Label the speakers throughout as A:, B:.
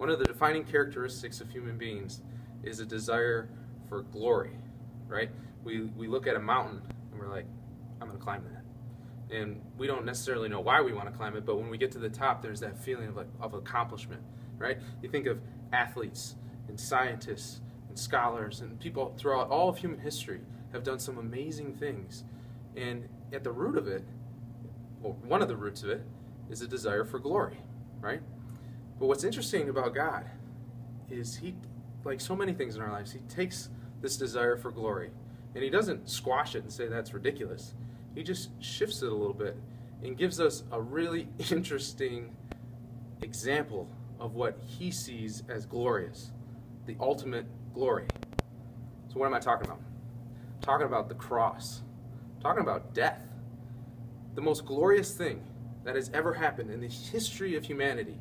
A: One of the defining characteristics of human beings is a desire for glory, right? We look at a mountain and we're like, I'm going to climb that. And we don't necessarily know why we want to climb it, but when we get to the top, there's that feeling of accomplishment, right? You think of athletes and scientists and scholars and people throughout all of human history have done some amazing things. And at the root of it, or one of the roots of it, is a desire for glory, right? But what's interesting about God is He, like so many things in our lives, He takes this desire for glory and He doesn't squash it and say that's ridiculous. He just shifts it a little bit and gives us a really interesting example of what He sees as glorious, the ultimate glory. So what am I talking about? I'm talking about the cross. I'm talking about death. The most glorious thing that has ever happened in the history of humanity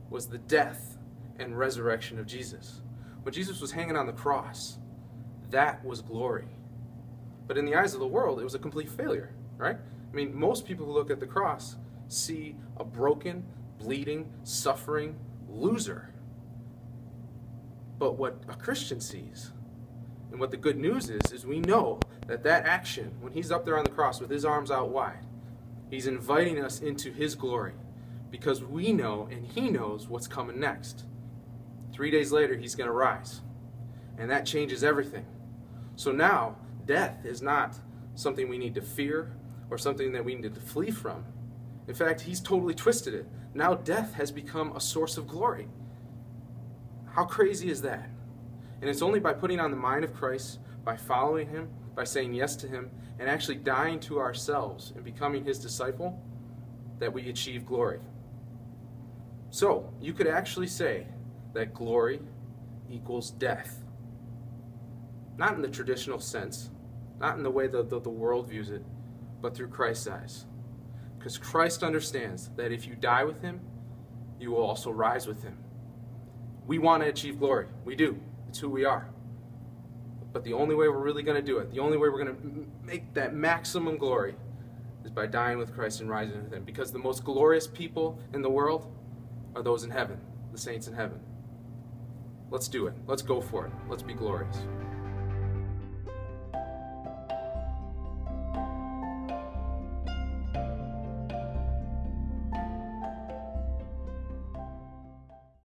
A: was the death and resurrection of Jesus. When Jesus was hanging on the cross, that was glory. But in the eyes of the world, it was a complete failure, right? I mean, most people who look at the cross see a broken, bleeding, suffering loser. But what a Christian sees, and what the good news is we know that that action, when He's up there on the cross with His arms out wide, He's inviting us into His glory because we know and He knows what's coming next. 3 days later, He's going to rise. And that changes everything. So now, death is not something we need to fear or something that we need to flee from. In fact, He's totally twisted it. Now death has become a source of glory. How crazy is that? And it's only by putting on the mind of Christ, by following Him, by saying yes to Him, and actually dying to ourselves and becoming His disciple, that we achieve glory. So, you could actually say that glory equals death. Not in the traditional sense, not in the way that the world views it, but through Christ's eyes. Because Christ understands that if you die with Him, you will also rise with Him. We want to achieve glory. We do. It's who we are. But the only way we're really going to do it, the only way we're going to make that maximum glory, is by dying with Christ and rising with Him. Because the most glorious people in the world are those in heaven, the saints in heaven. Let's do it. Let's go for it. Let's be glorious.